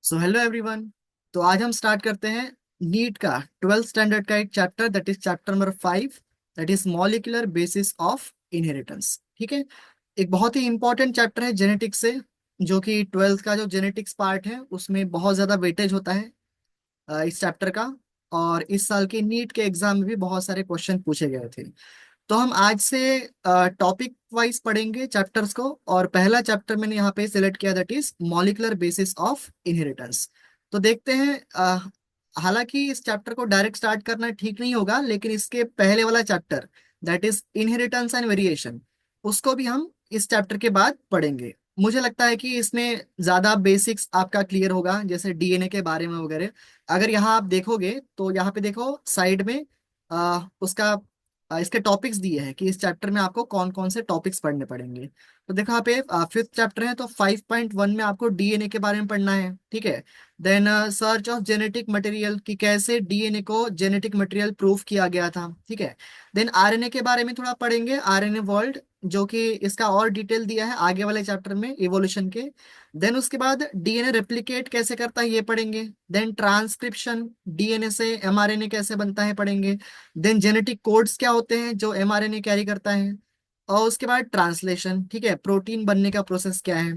So hello everyone. तो आज हम स्टार्ट करते हैं नीट का 12th स्टैंडर्ड का एक chapter, that is chapter number 5, that is molecular basis of inheritance. ठीक है, एक बहुत ही इंपॉर्टेंट चैप्टर है जेनेटिक्स से, जो कि 12th का जो जेनेटिक्स पार्ट है उसमें बहुत ज्यादा वेटेज होता है इस चैप्टर का। और इस साल के नीट के एग्जाम में भी बहुत सारे क्वेश्चन पूछे गए थे। तो हम आज से टॉपिक वाइज पढ़ेंगे चैप्टर्स को, और पहला चैप्टर मैंने यहाँ पे सिलेक्ट किया, that is molecular basis of inheritance. तो देखते हैं, हालांकि इस चैप्टर को डायरेक्ट स्टार्ट करना ठीक नहीं होगा, लेकिन इसके पहले वाला chapter, that is inheritance and variation, उसको भी हम इस चैप्टर के बाद पढ़ेंगे। मुझे लगता है कि इसमें ज्यादा बेसिक्स आपका क्लियर होगा, जैसे डीएनए के बारे में वगैरह। अगर यहाँ आप देखोगे तो यहाँ पे देखो साइड में उसका इसके टॉपिक्स दिए हैं कि इस चैप्टर में आपको कौन कौन से टॉपिक्स पढ़ने पड़ेंगे। तो देखो यहाँ पे 5th चैप्टर है, तो 5.1 में आपको डीएनए के बारे में पढ़ना है। ठीक है। Then search of genetic material, कि कैसे डीएनए को जेनेटिक मटेरियल प्रूफ किया गया था। ठीक है। देन आरएनए के बारे में थोड़ा पढ़ेंगे, आरएनए वर्ल्ड, जो कि इसका और डिटेल दिया है आगे वाले चैप्टर में इवोल्यूशन के। देन उसके बाद डीएनए रेप्लिकेट कैसे करता है ये पढ़ेंगे। देन ट्रांसक्रिप्शन, डीएनए से एमआरएनए कैसे बनता है पढ़ेंगे। देन जेनेटिक कोड्स क्या होते हैं जो एमआरएनए कैरी करता है। और उसके बाद ट्रांसलेशन, ठीक है, प्रोटीन बनने का प्रोसेस क्या है।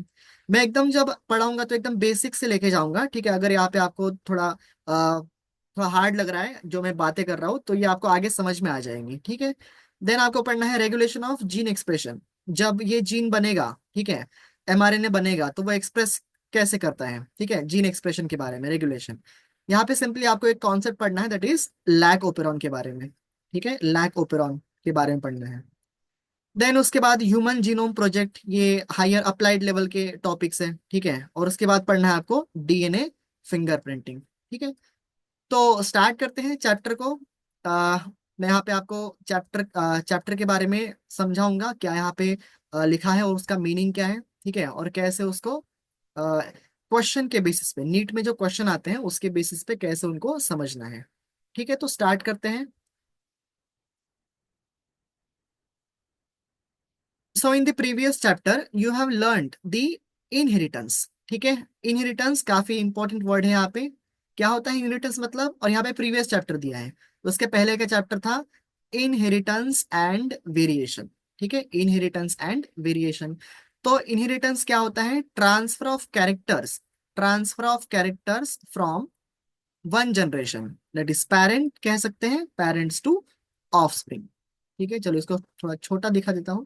मैं एकदम जब पढ़ाऊंगा तो एकदम बेसिक से लेके जाऊंगा। ठीक है, अगर यहाँ पे आपको थोड़ा हार्ड लग रहा है जो मैं बातें कर रहा हूँ, तो ये आपको आगे समझ में आ जाएंगी। ठीक है। देन आपको पढ़ना है रेगुलेशन ऑफ जीन एक्सप्रेशन। जब ये जीन बनेगा, ठीक है, एमआरएनए बनेगा, तो वो एक्सप्रेस कैसे करता है। ठीक है, जीन एक्सप्रेशन के बारे में रेगुलेशन। यहाँ पे सिंपली आपको एक कॉन्सेप्ट पढ़ना है, दैट इज लैक ओपेरॉन के बारे में। ठीक है, लैक ओपेरॉन के बारे में पढ़ना है। देन उसके बाद ह्यूमन जीनोम प्रोजेक्ट, ये हायर अप्लाइड लेवल के टॉपिक्स हैं। ठीक है, और उसके बाद पढ़ना है आपको डीएनए फिंगरप्रिंटिंग। ठीक है, तो स्टार्ट करते हैं चैप्टर को। मैं यहाँ पे आपको चैप्टर के बारे में समझाऊंगा, क्या यहाँ पे लिखा है और उसका मीनिंग क्या है। ठीक है, और कैसे उसको क्वेश्चन के बेसिस पे, नीट में जो क्वेश्चन आते हैं उसके बेसिस पे कैसे उनको समझना है। ठीक है, तो स्टार्ट करते हैं। So in the previous chapter you have learned the inheritance. ठीक है, इनहेरिटेंस काफी इंपॉर्टेंट वर्ड है यहाँ पे। क्या होता है इनहेरिटेंस मतलब, और यहाँ पे प्रीवियस चैप्टर दिया है, तो उसके पहले का चैप्टर था इनहेरिटेंस एंड वेरिएशन। ठीक है, इनहेरिटेंस एंड वेरिएशन। तो इनहेरिटेंस क्या होता है, transfer of characters, transfer of characters from one generation, that is parent कह सकते हैं, पेरेंट्स टू ऑफस्प्रिंग। ठीक है, चलो इसको थोड़ा छोटा दिखा देता हूँ।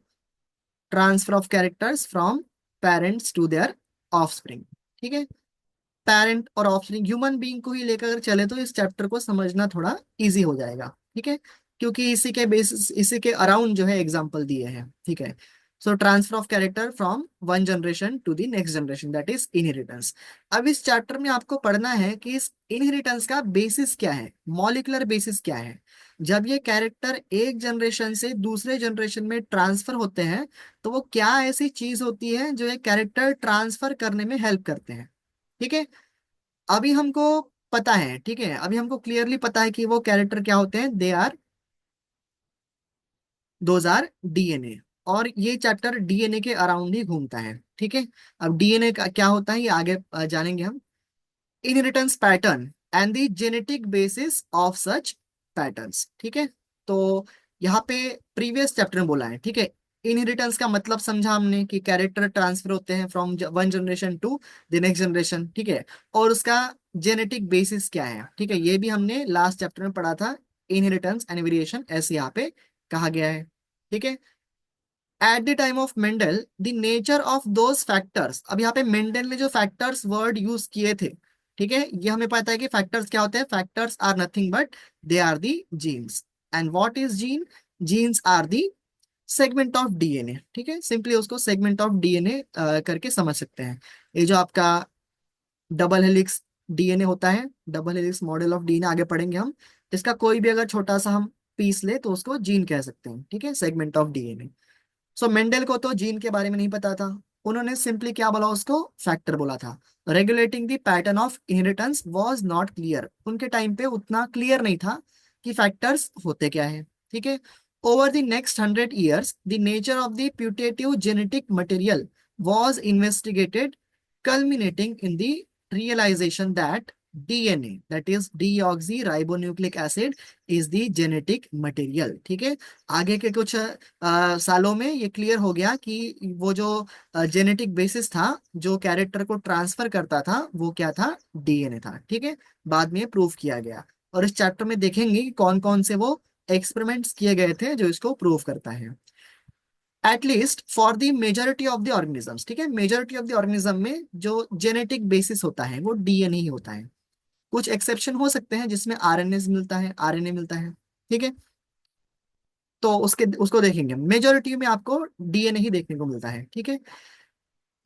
Transfer of characters from parents to their offspring. ठीक है, पेरेंट और ऑफस्प्रिंग ह्यूमन बीइंग को ही लेकर अगर चले तो इस चैप्टर को समझना थोड़ा इजी हो जाएगा। ठीक है, क्योंकि इसी के बेसिस, इसी के अराउंड जो है एग्जांपल दिए हैं। ठीक है, so transfer of character from one generation to the next generation, that is inheritance. अब इस चैप्टर में आपको पढ़ना है कि इस इनहेरिटेंस का बेसिस क्या है, मॉलिक्यूलर बेसिस क्या है। जब ये कैरेक्टर एक जनरेशन से दूसरे जनरेशन में ट्रांसफर होते हैं, तो वो क्या ऐसी चीज होती है जो ये कैरेक्टर ट्रांसफर करने में हेल्प करते हैं। ठीक है, अभी हमको पता है, ठीक है, अभी हमको क्लियरली पता है कि वो कैरेक्टर क्या होते हैं, they are, those are DNA. और ये चैप्टर डीएनए के अराउंड ही घूमता है। ठीक है, अब डीएनए का क्या होता है ये आगे जानेंगे हम। Inheritance pattern and the genetic basis of such patterns. ठीक है, तो यहाँ पे प्रीवियस चैप्टर में बोला है। ठीक है, इनहेरिटेंस का मतलब समझा हमने कि कैरेक्टर ट्रांसफर होते हैं from one generation to the next generation. ठीक है, और उसका जेनेटिक बेसिस क्या है। ठीक है, ये भी हमने लास्ट चैप्टर में पढ़ा था, इनहेरिटेंस एंड वेरिएशन ऐसे यहाँ पे कहा गया है। ठीक है, at the time of Mendel the nature of those factors, अब यहाँ पे मेंडल ने जो फैक्टर्स वर्ड यूज किए थे, ठीक है, ये हमें पता है कि फैक्टर्स क्या होते हैं, factors are nothing but they are the genes. And what is gene, genes are the segment of DNA. ठीक है, सिंपली उसको सेगमेंट ऑफ डीएनए करके समझ सकते हैं। ये जो आपका डबल हेलिक्स डीएनए होता है, double helix model of DNA आगे पढ़ेंगे हम, इसका कोई भी अगर छोटा सा हम पीस ले तो उसको जीन कह सकते हैं। ठीक है, segment of DNA. So Mendel को तो जीन के बारे में नहीं पता था, उन्होंने सिंपली क्या बोला, उसको फैक्टर बोला था। Regulating the pattern of inheritance was not clear, उनके टाइम पे उतना क्लियर नहीं था कि फैक्टर्स होते क्या है। ठीक है, over the next 100 years the nature of the putative genetic material was investigated, culminating in the realization that DNA, that is deoxyribonucleic acid, is the genetic material। ठीक है, आगे के कुछ सालों में ये क्लियर हो गया कि वो जो जेनेटिक बेसिस था जो कैरेक्टर को ट्रांसफर करता था वो क्या था, डीएनए था। ठीक है, बाद में प्रूव किया गया, और इस चैप्टर में देखेंगे कि कौन कौन से वो एक्सपेरिमेंट्स किए गए थे जो इसको प्रूव करता है। At least for the majority of the organisms, ठीक है, मेजोरिटी ऑफ द ऑर्गेनिज्म में जो जेनेटिक बेसिस होता है वो डीएनए ही होता है। कुछ एक्सेप्शन हो सकते हैं जिसमें आरएनए मिलता है, आरएनए मिलता है। ठीक है, तो उसके उसको देखेंगे, मेजोरिटी में आपको डीएनए ही देखने को मिलता है। ठीक है,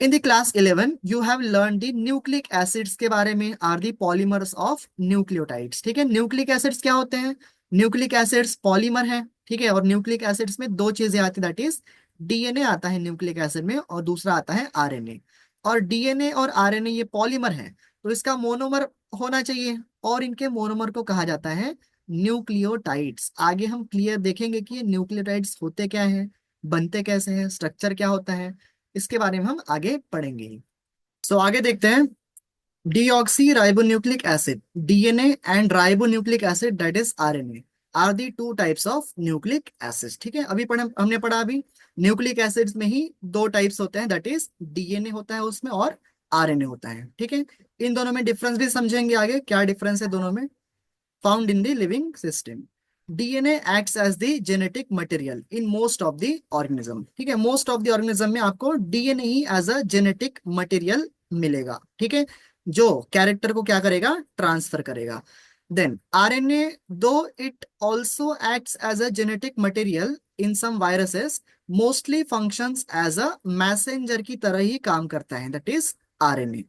in the class 11 you have learn the nucleic acids के बारे में, are the polymers of nucleotides. ठीक है, न्यूक्लिक एसिड्स क्या होते हैं, न्यूक्लिक एसिड्स पॉलीमर है। ठीक है, और न्यूक्लिक एसिड्स में दो चीजें आती है, दैट इज डीएनए आता है न्यूक्लिक एसिड में, और दूसरा आता है आरएनए। और डीएनए और आरएनए ये पॉलीमर है, तो इसका मोनोमर होना चाहिए, और इनके मोनोमर को कहा जाता है न्यूक्लियोटाइड्स। आगे हम क्लियर देखेंगे कि ये न्यूक्लियोटाइड्स होते क्या हैं, बनते कैसे हैं, स्ट्रक्चर क्या होता है, इसके बारे में हम आगे पढ़ेंगे। सो आगे देखते हैं, deoxyribonucleic acid DNA and ribonucleic acid that is RNA are the two types of nucleic acids. ठीक है, अभी पढ़ा, हमने पढ़ा अभी न्यूक्लिक एसिड्स में ही दो टाइप्स होते हैं, दैट इज डीएनए होता है उसमें और आरएनए होता है। ठीक है, इन दोनों में डिफरेंस भी समझेंगे आगे, क्या डिफरेंस है दोनों में। found in the living system. DNA acts as the genetic material in most of the organism। ठीक है, most of the organism में आपको डीएनए ही एज अ जेनेटिक मटेरियल मिलेगा। ठीक है, जो कैरेक्टर को क्या करेगा, ट्रांसफर करेगा। Then RNA, though it also acts as a genetic material in some viruses, mostly functions as a messenger की तरह ही काम करता है, दैट इज आरएनए।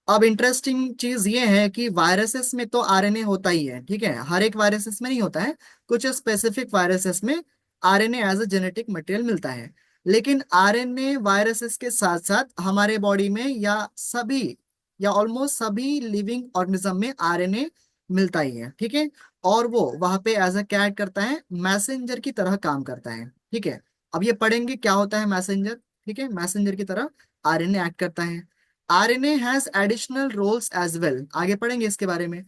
अब इंटरेस्टिंग चीज ये है कि वायरसेस में तो आरएनए होता ही है। ठीक है, हर एक वायरसेस में नहीं होता है, कुछ स्पेसिफिक वायरसेस में RNA as a genetic material मिलता है। लेकिन आरएनए वायरसेस के साथ साथ हमारे बॉडी में या सभी या ऑलमोस्ट सभी लिविंग ऑर्गेनिज्म में आरएनए मिलता ही है। ठीक है, और वो वहां पे एज अ क्या act करता है, मैसेंजर की तरह काम करता है। ठीक है, अब ये पढ़ेंगे क्या होता है मैसेंजर। ठीक है, मैसेंजर की तरह आरएनए एक्ट करता है। RNA has additional roles as well, आगे पढ़ेंगे इसके बारे में।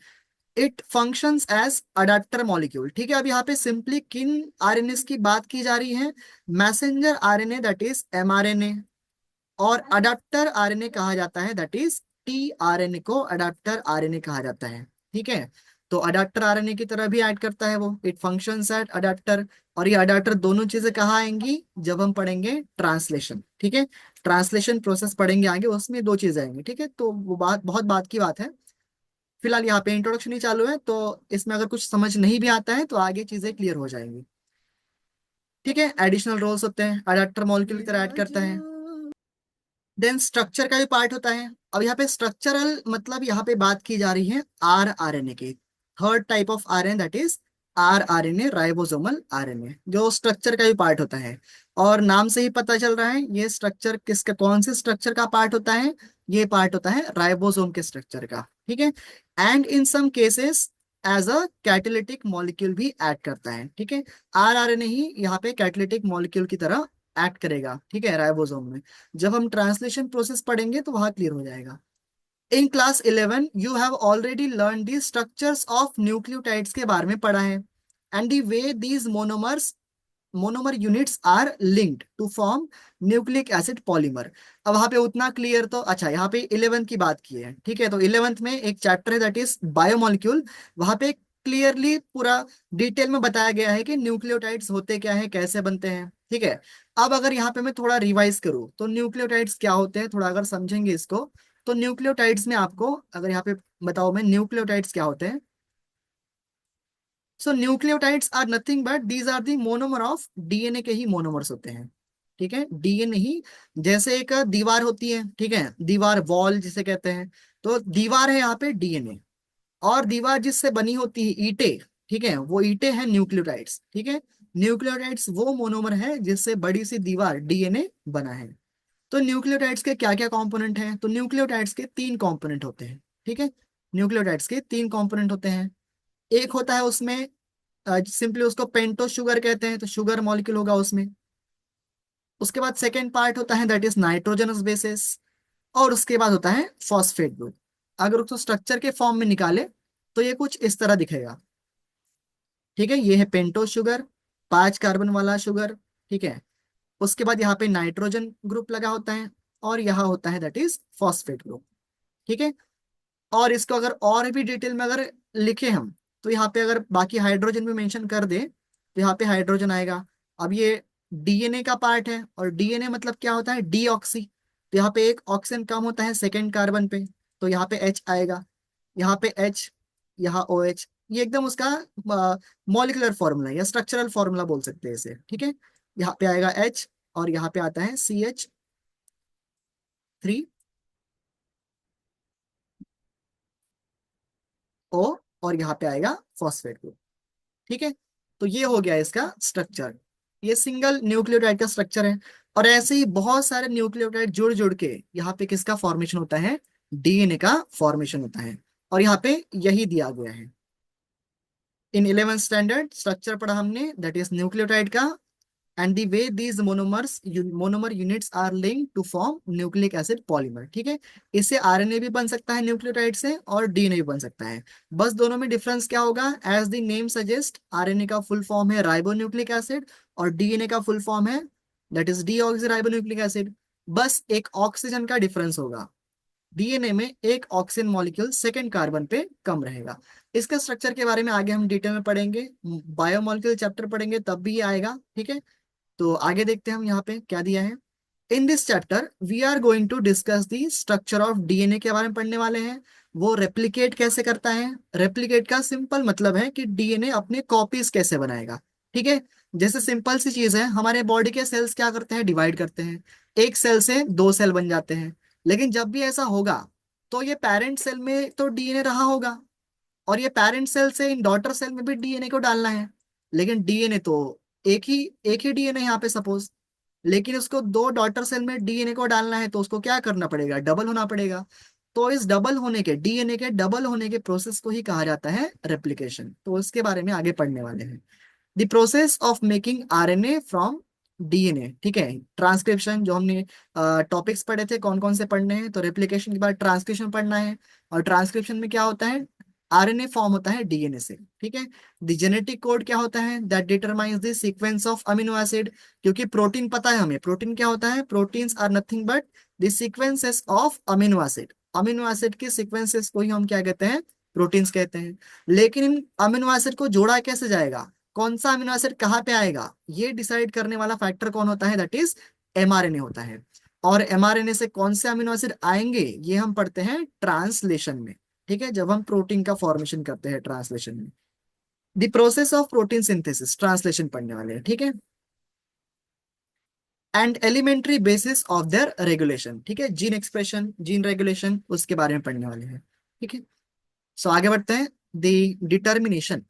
It functions as adapter molecule. ठीक है, अब यहाँ पे सिंपली किन आरएनए की बात की जा रही है, messenger RNA that is mRNA, और अडेप्टर आरएनए कहा जाता है दैट इज टीआरएनए को अडेप्टर आरएनए कहा जाता है। ठीक है, तो अडेप्टर आरएनए की तरह भी ऐड करता है वो, इट फंक्शंस एट अडेप्टर। और ये अडेप्टर दोनों चीजें कहाँ आएंगी, जब हम पढ़ेंगे ट्रांसलेशन। ठीक है, ट्रांसलेशन प्रोसेस पढ़ेंगे आगे, उसमें दो चीजें आएंगी। ठीक है, तो वो बात बहुत बात की बात है, फिलहाल यहाँ पे इंट्रोडक्शन ही चालू है, तो इसमें अगर कुछ समझ नहीं भी आता है तो आगे चीजें क्लियर हो जाएंगी। ठीक है, एडिशनल रोल्स होते हैं, अडेप्टर मॉलिक्यूल की तरह ऐड करता है। देन स्ट्रक्चर का भी पार्ट होता है। अब यहाँ पे स्ट्रक्चरल मतलब यहाँ पे बात की जा रही है आर आरएनए की, third type of RNA that is are RNA, ribosomal RNA, जो स्ट्रक्चर का भी पार्ट होता है। और नाम से ही पता चल रहा है ये स्ट्रक्चर किसका, कौन से स्ट्रक्चर का पार्ट होता है, ये पार्ट होता है राइबोसोम के स्ट्रक्चर का। ठीक है, and in some cases as a catalytic molecule भी ऐड करता है। ठीक है, आर आरएनए ही यहाँ पे कैटालिटिक मॉलिक्यूल की तरह एक्ट करेगा। ठीक है, राइबोसोम में जब हम ट्रांसलेशन प्रोसेस पढ़ेंगे तो वहां क्लियर हो जाएगा। In class 11 you have already learn the structures of nucleotides के बारे में पढ़ा है, and the way these monomers monomer units are linked to form nucleic acid polymer. अब वहां पे उतना क्लियर तो अच्छा, यहाँ पे 11th की बात की है। ठीक है, तो 11th में एक चैप्टर है दैट इज बायोमोलिक्यूल, वहां पे क्लियरली पूरा डिटेल में बताया गया है कि न्यूक्लियोटाइड्स होते क्या है, कैसे बनते हैं। ठीक है, अब अगर यहाँ पे मैं थोड़ा रिवाइज करूँ तो न्यूक्लियोटाइड्स क्या होते हैं, थोड़ा अगर समझेंगे इसको, तो न्यूक्लियोटाइड्स में आपको अगर यहाँ पे बताओ मैं, न्यूक्लियोटाइड्स क्या होते हैं। So nucleotides are nothing but these are the monomer of DNA के ही मोनोमर्स होते हैं। ठीक है, डीएनए ही, जैसे एक दीवार होती है, ठीक है, दीवार वॉल जिसे कहते हैं, तो दीवार है यहाँ पे डीएनए, और दीवार जिससे बनी होती है ईंटें, ठीक है, वो ईंटें हैं न्यूक्लियोटाइड्स। ठीक है, न्यूक्लियोटाइड्स वो मोनोमर है जिससे बड़ी सी दीवार डीएनए बना है। तो न्यूक्लियोटाइड्स के क्या क्या कंपोनेंट हैं, तो न्यूक्लियोटाइड्स के तीन कंपोनेंट होते हैं। ठीक है, न्यूक्लियोटाइड्स के तीन कंपोनेंट होते हैं। एक होता है उसमें सिंपली उसको पेंटो शुगर कहते हैं, तो शुगर मॉलिक्यूल होगा उसमें। उसके बाद सेकेंड पार्ट होता है दैट इज नाइट्रोजनस बेसिस, और उसके बाद होता है फॉस्फेट ग्रुप। अगर उसको स्ट्रक्चर के फॉर्म में निकाले तो ये कुछ इस तरह दिखेगा। ठीक है, ये है पेंटोज शुगर, 5 कार्बन वाला शुगर। ठीक है, उसके बाद यहाँ पे नाइट्रोजन ग्रुप लगा होता है, और यहाँ होता है दैट इज फॉस्फेट ग्रुप। ठीक है, और इसको अगर और भी डिटेल में अगर लिखे हम, तो यहाँ पे अगर बाकी हाइड्रोजन भी मेंशन कर दे तो यहाँ पे हाइड्रोजन आएगा। अब ये डीएनए का पार्ट है, और डीएनए मतलब क्या होता है, डीऑक्सी। तो यहाँ पे एक ऑक्सीजन कम होता है सेकेंड कार्बन पे, तो यहाँ पे एच आएगा, यहाँ पे एच, यहाँ ओ एच। ये एकदम उसका मॉलिक्यूलर फॉर्मूला या स्ट्रक्चरल फॉर्मूला बोल सकते हैं इसे। ठीक है, यहाँ पे आएगा एच, और यहाँ पे आता है CH3, ओ, और यहाँ पे आएगा फॉस्फेट ग्रुप। ठीक है, तो ये हो गया इसका स्ट्रक्चर। ये सिंगल न्यूक्लियोटाइड का स्ट्रक्चर है। और ऐसे ही बहुत सारे न्यूक्लियोटाइड जुड़ जुड़ के यहाँ पे किसका फॉर्मेशन होता है, डीएनए का फॉर्मेशन होता है। और यहाँ पे यही दिया गया है। इन 11th स्टैंडर्ड स्ट्रक्चर पढ़ा हमने, दैट इज न्यूक्लियोटाइड का, and the way these monomer units are linked to form nucleic acid polymer. ठीक है, इससे आरएनए भी बन सकता है न्यूक्लियोटाइड से, और डीएनए भी बन सकता है। बस दोनों में डिफरेंस क्या होगा, as the name suggest, RNA का फुल फॉर्म है राइबोन्यूक्लिक एसिड, और डीएनए का फुल फॉर्म है that is deoxyribonucleic acid. बस एक ऑक्सीजन का डिफरेंस होगा, डीएनए में एक ऑक्सीजन मॉलिक्यूल सेकेंड कार्बन पे कम रहेगा। इसके स्ट्रक्चर के बारे में आगे हम डिटेल में पढ़ेंगे, बायोमोलिक्यूल चैप्टर पढ़ेंगे तब भी ये आएगा। ठीक है, तो आगे देखते हैं हम यहाँ पे क्या दिया है। In this chapter we are going to discuss the structure of DNA के बारे में पढ़ने वाले हैं। वो रेप्लिकेट कैसे करता है, रेप्लिकेट का सिंपल मतलब है कि डीएनए अपने कॉपीज कैसे बनाएगा। ठीक है, जैसे सिंपल सी चीज है, हमारे बॉडी के सेल्स क्या करते हैं, डिवाइड करते हैं, एक सेल से दो सेल बन जाते हैं। लेकिन जब भी ऐसा होगा, तो ये पेरेंट सेल में तो डीएनए रहा होगा, और ये पेरेंट सेल से इन डॉटर सेल में भी डीएनए को डालना है। लेकिन डीएनए तो एक ही डीएनए यहाँ पे सपोज, लेकिन उसको दो डॉटर सेल में डीएनए को डालना है, तो उसको क्या करना पड़ेगा, डबल होना पड़ेगा। तो इस डबल होने के, डीएनए के डबल होने के प्रोसेस को ही कहा जाता है रेप्लिकेशन। तो इसके बारे में आगे पढ़ने वाले हैं। The process of making RNA from DNA. ठीक है, ट्रांसक्रिप्शन जो हमने टॉपिक्स पढ़े थे कौन कौन से पढ़ने हैं, तो रेप्लिकेशन के बाद ट्रांसक्रिप्शन पढ़ना है। और ट्रांसक्रिप्शन में क्या होता है, आरएनए फॉर्म होता है डीएनए से। ठीक है, द जेनेटिक कोड क्या होता है, that determines the sequence of amino acid. क्योंकि प्रोटीन पता है हमें, प्रोटीन क्या होता है, proteins are nothing but the sequences of amino acid. Amino acid के सीक्वेंसेस को ही हम क्या कहते हैं, प्रोटीन्स कहते हैं। लेकिन इन अमीनो एसिड को जोड़ा कैसे जाएगा, कौन सा अमीनो एसिड कहाँ पे आएगा, ये डिसाइड करने वाला फैक्टर कौन होता है, दैट इज एमआरएनए होता है। और एमआरएनए से कौन से अमीनो एसिड आएंगे, ये हम पढ़ते हैं ट्रांसलेशन में। ठीक है, जब हम प्रोटीन का फॉर्मेशन करते हैं ट्रांसलेशन में, the process of protein synthesis, translation पढ़ने वाले हैं। ठीक है, and elementary basis of their regulation. ठीक है, जीन एक्सप्रेशन, जीन रेगुलेशन, उसके बारे में पढ़ने वाले हैं। ठीक है, सो आगे बढ़ते हैं। The determination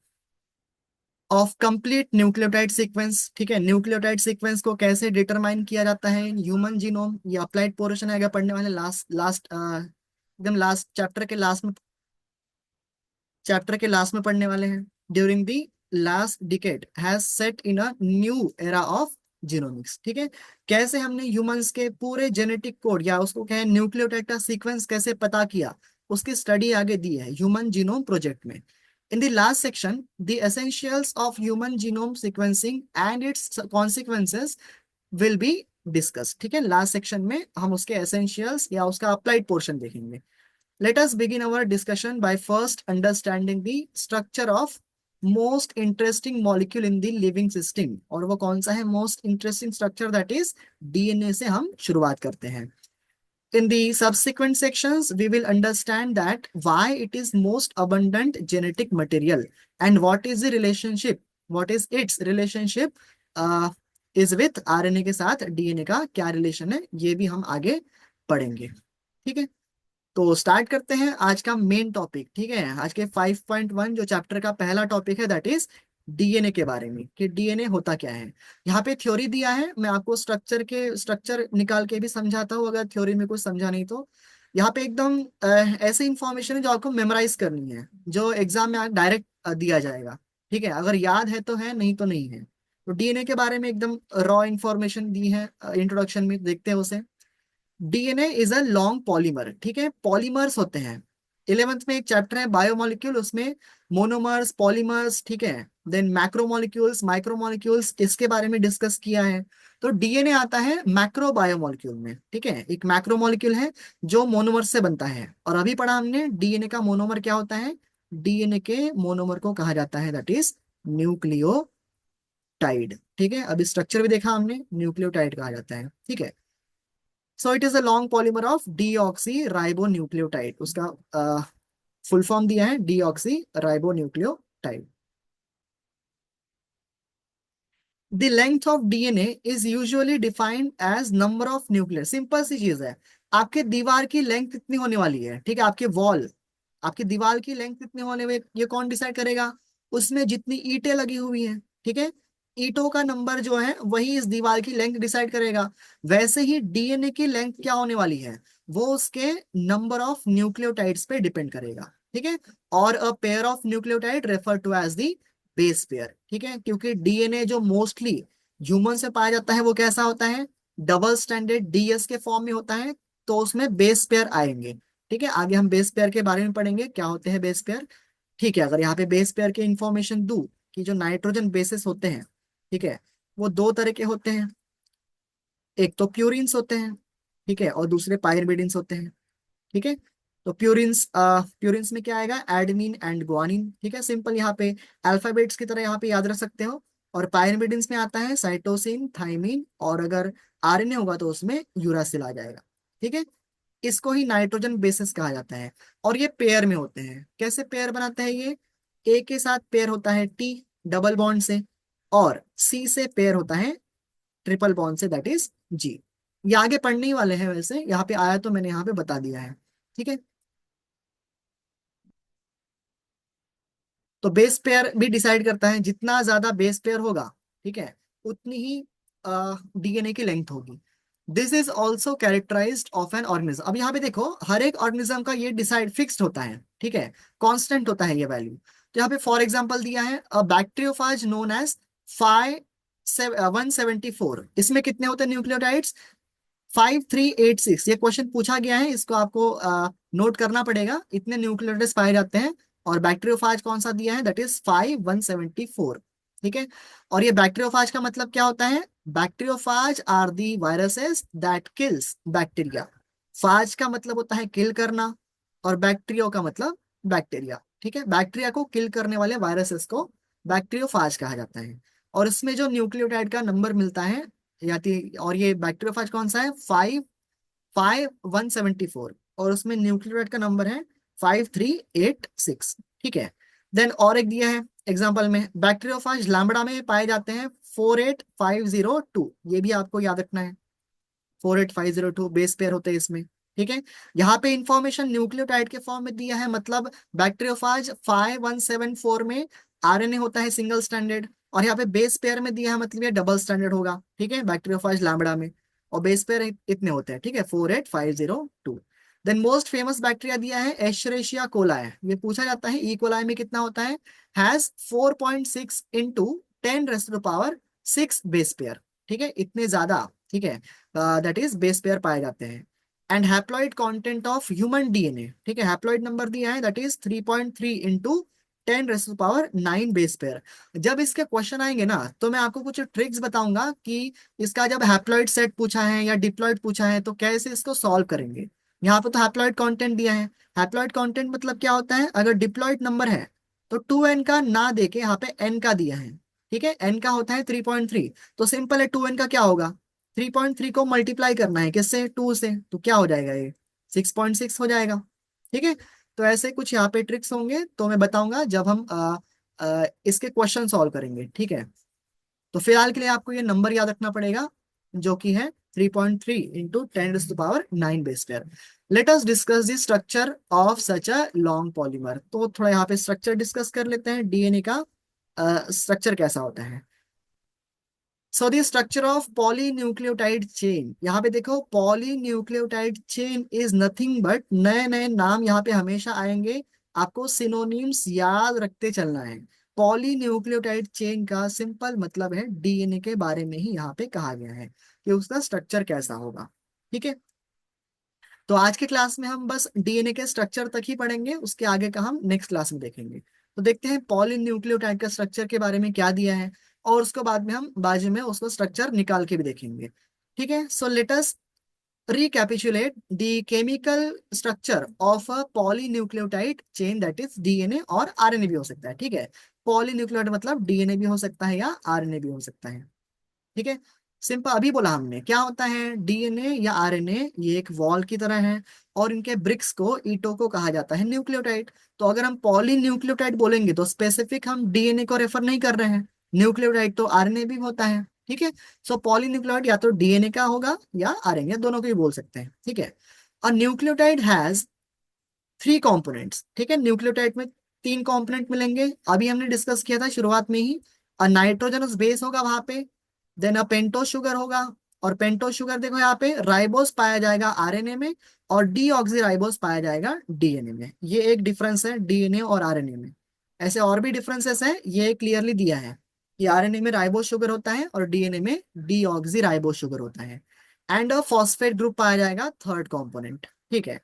of complete nucleotide sequence. ठीक है, न्यूक्लियोटाइड सीक्वेंस को कैसे डिटरमाइन किया जाता है इन ह्यूमन जीनोम, ये अप्लाइड पोर्शन आएगा पढ़ने वाले, लास्ट लास्ट एकदम लास्ट चैप्टर के लास्ट में पढ़ने वाले हैं। During the last decade has set in a new era of genomics. ठीक है, कैसे हमने ह्यूमंस के पूरे जेनेटिक कोड या उसको कहें न्यूक्लियोटाइड का सीक्वेंस कैसे पता किया, उसकी स्टडी आगे दी है ह्यूमन जीनोम प्रोजेक्ट में। In the last section the essentials of human genome sequencing and it's consequences will be discuss. ठीक है, लास्ट सेक्शन में हम उसके एसेंशियल्स या उसका अप्लाइड पोर्शन देखेंगे। Let us begin our discussion by first understanding the structure of most interesting molecule in the living system। और वो कौन सा है most interesting structure, that is DNA से हम शुरुआत करते हैं। In the subsequent sections, we will understand that why it is most abundant genetic material and what is its relationship is with RNA के साथ DNA का क्या रिलेशन है, ये भी हम आगे पढ़ेंगे। ठीक है, तो स्टार्ट करते हैं आज का मेन टॉपिक। ठीक है, आज के 5.1 जो चैप्टर का पहला टॉपिक है दैट इज डीएनए के बारे में, कि डीएनए होता क्या है। यहाँ पे थ्योरी दिया है, मैं आपको स्ट्रक्चर निकाल के भी समझाता हूँ अगर थ्योरी में कुछ समझा नहीं तो। यहाँ पे एकदम ऐसी इंफॉर्मेशन है जो आपको मेमोराइज करनी है, जो एग्जाम में डायरेक्ट दिया जाएगा। ठीक है, अगर याद है तो है, नहीं तो नहीं है। तो डीएनए के बारे में एकदम रॉ इंफॉर्मेशन दी है इंट्रोडक्शन में, देखते हैं उसे। DNA is a long polymer. ठीक है, पॉलीमर्स होते हैं, 11th में एक चैप्टर है बायोमोलिक्यूल, उसमें मोनोमर्स, पॉलीमर्स, ठीक है, देन मैक्रोमोलिक्यूल्स, माइक्रोमोलिक्यूल्स, इसके बारे में डिस्कस किया है। तो डीएनए आता है मैक्रो बायोमोलिक्यूल में, ठीक है, एक मैक्रोमोलिक्यूल है जो मोनोमर से बनता है। और अभी पढ़ा हमने डीएनए का मोनोमर क्या होता है, डीएनए के मोनोमर को कहा जाता है दैट इज न्यूक्लियोटाइड, ठीक है। अभी स्ट्रक्चर भी देखा हमने, न्यूक्लियोटाइड कहा जाता है, ठीक है। So it is a long polymer of deoxyribonucleotide, उसका फुल फॉर्म दिया है deoxyribonucleotide. The length of DNA is usually defined as number of nuclear, simple सी चीज है। आपके दीवार की लेंथ कितनी होने वाली है, ठीक है, आपके वॉल, आपकी दीवार की लेंथ कितनी होने वाली, ये कौन डिसाइड करेगा, उसमें जितनी ईंटें लगी हुई हैं, ठीक है, ईंटों का नंबर जो है वही इस दीवार की लेंथ डिसाइड करेगा। वैसे ही डीएनए की लेंथ क्या होने वाली है, वो उसके नंबर ऑफ न्यूक्लियोटाइड्स पे डिपेंड करेगा, ठीक है। और a pair of nucleotide refer to as the base pair, ठीक है, क्योंकि डीएनए जो मोस्टली ह्यूमन से पाया जाता है वो कैसा होता है, डबल स्टैंडर्ड डीएस के फॉर्म में होता है, तो उसमें बेस पेयर आएंगे, ठीक है। आगे हम बेस पेयर के बारे में पढ़ेंगे क्या होते हैं बेस पेयर, ठीक है। अगर यहाँ पे बेस पेयर के इंफॉर्मेशन दूं कि जो नाइट्रोजन बेसिस होते हैं, ठीक है, वो दो तरह के होते हैं, एक तो प्यूरिन्स होते हैं, ठीक है, और दूसरे पायरिमिडिन्स होते हैं, ठीक है। तो प्यूरिन्स में क्या आएगा, एडेनिन एंड ग्वानिन, ठीक है, सिंपल यहाँ पे अल्फाबेट्स की तरह यहाँ पे याद रख सकते हो। और पायरिमिडिन्स में आता है साइटोसिन, थाइमिन, और अगर आरएनए होगा तो उसमें यूरासिल आ जाएगा, ठीक है। इसको ही नाइट्रोजन बेसिस कहा जाता है। और ये पेयर में होते हैं, कैसे पेयर बनाते हैं ये, ए के साथ पेयर होता है टी डबल बॉन्ड से, और सी से पेयर होता है ट्रिपल बॉन्ड से दैट इज जी। ये आगे पढ़ने ही वाले हैं, वैसे यहाँ पे आया तो मैंने यहाँ पे बता दिया है, ठीक है। तो बेस पेयर भी डिसाइड करता है, जितना ज्यादा बेस पेयर होगा, ठीक है, उतनी ही डीएनए की लेंथ होगी। This is also characterised of an organism. अब यहाँ पे देखो हर एक ऑर्गेनिज्म का ये डिसाइड फिक्स्ड होता है, ठीक है, कांस्टेंट होता है ये वैल्यू। तो यहाँ पे फॉर एग्जांपल दिया है अ बैक्टीरियोफाज नोन एज 174, इसमें कितने होते हैं न्यूक्लियोटाइड्स, 5386। ये क्वेश्चन पूछा गया है, इसको आपको नोट करना पड़ेगा, इतने न्यूक्लियोटाइड्स पाए जाते हैं। और बैक्टीरियोफाज कौन सा दिया है, दैट इज 5174, ठीक है। और ये बैक्टीरियोफाज का मतलब क्या होता है, bacteriophage are the viruses that kills bacteria. Phage का मतलब होता है किल करना, और बैक्टीरियो का मतलब बैक्टीरिया, ठीक है, बैक्टीरिया को किल करने वाले वायरसेस को बैक्टीरियोफाज कहा जाता है। और इसमें जो न्यूक्लियोटाइड का नंबर मिलता है और ये बैक्टीरियोफाज कौन सा है, 5174, और उसमें न्यूक्लियोटाइड का नंबर है 5386, ठीक है। देन और एक दिया है एग्जांपल में, बैक्टीरियोफाज लैम्बडा में पाए जाते हैं 48502, ये भी आपको याद रखना है, 48502 बेस पेयर होते हैं इसमें, ठीक है। यहाँ पे इंफॉर्मेशन न्यूक्लियोटाइड के फॉर्म में दिया है, मतलब बैक्टीरियोफाज 5174 में आरएनए होता है सिंगल स्टैंडर्ड, और यहाँ पे बेस पेयर में दिया है मतलब ये डबल स्टैंडर्ड होगा, ठीक है, बैक्टीरियोफाज लैम्बडा में। और बेस पेयर इतने होते हैं, ठीक है, 48502। देन मोस्ट फेमस बैक्टीरिया दिया है एशरेशिया कोलाई, ये पूछा जाता है ई कोलाई में कितना होता है, has 4.6 into 10 raise to the power 6 base pair, ठीक है, इतने ज्यादा, ठीक है, दैट इज बेस पेयर पाए जाते हैं। And haploid content of human DNA, ठीक है, हैप्लॉइड नंबर दिया है that is 3.3 into 10 raise to the power 9 base pair. जब इसके क्वेश्चन आएंगे ना तो मैं आपको कुछ ट्रिक्स बताऊंगा कि इसका जब हैप्लॉइड सेट पूछा है या डिप्लॉइड पूछा है तो कैसे इसको सॉल्व करेंगे। यहाँ पे तो हैप्लॉइड कंटेंट दिया है, हैप्लॉइड कंटेंट मतलब क्या होता है, अगर डिप्लॉइड नंबर है तो 2n का ना देके यहाँ पे n का दिया है, ठीक है, n का होता है 3.3, तो सिंपल है 2n का क्या होगा, 3.3 को मल्टीप्लाई करना है किससे, 2 से, तो क्या हो जाएगा ये 6.6 हो जाएगा, ठीक है। तो ऐसे कुछ यहाँ पे ट्रिक्स होंगे तो मैं बताऊंगा जब हम इसके क्वेश्चन सॉल्व करेंगे, ठीक है। तो फिलहाल के लिए आपको ये नंबर याद रखना पड़ेगा जो कि है 3.3 into 10 raise to the power 9 base pair. Let us discuss the structure of such a long polymer. तो थोड़ा यहाँ पे स्ट्रक्चर डिस्कस कर लेते हैं, डीएनए का स्ट्रक्चर कैसा होता है। So the structure of polynucleotide chain, यहाँ पे देखो polynucleotide chain is nothing but, नए नए नाम यहाँ पे हमेशा आएंगे, आपको सिनोनिम्स याद रखते चलना है। पॉलीन्यूक्लियोटाइड चेन का सिंपल मतलब है डीएनए के बारे में ही यहाँ पे कहा गया है कि उसका स्ट्रक्चर कैसा होगा, ठीक है। तो आज के क्लास में हम बस डीएनए के स्ट्रक्चर तक ही पढ़ेंगे, उसके आगे का हम नेक्स्ट क्लास में देखेंगे। तो देखते हैं पॉलीन्यूक्लियोटाइड का स्ट्रक्चर के बारे में क्या दिया है, और उसके बाद में हम बाजू में उसको स्ट्रक्चर निकाल के भी देखेंगे। ठीक है, so let us recapitulate the chemical structure of a polynucleotide chain, that is DNA और RNA भी हो सकता है। ठीक है, पॉलीन्यूक्लियोटाइड मतलब डीएनए भी हो सकता है या आरएनए भी हो सकता है। ठीक है, सिंपल अभी बोला हमने क्या होता है, डीएनए या आरएनए ये एक वॉल की तरह है, और इनके ब्रिक्स को, ईटों को कहा जाता है न्यूक्लियोटाइड। तो अगर हम पॉलीन्यूक्लियोटाइड बोलेंगे तो स्पेसिफिक हम डीएनए को रेफर नहीं कर रहे हैं, न्यूक्लियोटाइड तो आरएनए भी होता है। ठीक है, सो पॉलीन्यूक्लियोटाइड या तो डीएनए का होगा या आरएनए, दोनों को भी बोल सकते हैं। ठीक है, और न्यूक्लियोटाइड हैज 3 कंपोनेंट्स। ठीक है, न्यूक्लियोटाइड में 3 कंपोनेंट मिलेंगे, अभी हमने डिस्कस किया था शुरुआत में ही। अ नाइट्रोजनस बेस होगा वहां पे, देन अ पेंटोस शुगर होगा, और पेंटोस शुगर देखो यहाँ पे राइबोस पाया जाएगा आरएनए में, और डीऑक्सी राइबोस पाया जाएगा डीएनए में। ये एक डिफरेंस है डीएनए और आरएनए में। ऐसे और भी डिफरेंसेस हैं, ये क्लियरली दिया है कि आरएनए में राइबोस शुगर होता है और डीएनए में डीऑक्सी राइबोस शुगर होता है। एंड अ फॉस्फेट ग्रुप पाया जाएगा थर्ड कॉम्पोनेंट। ठीक है,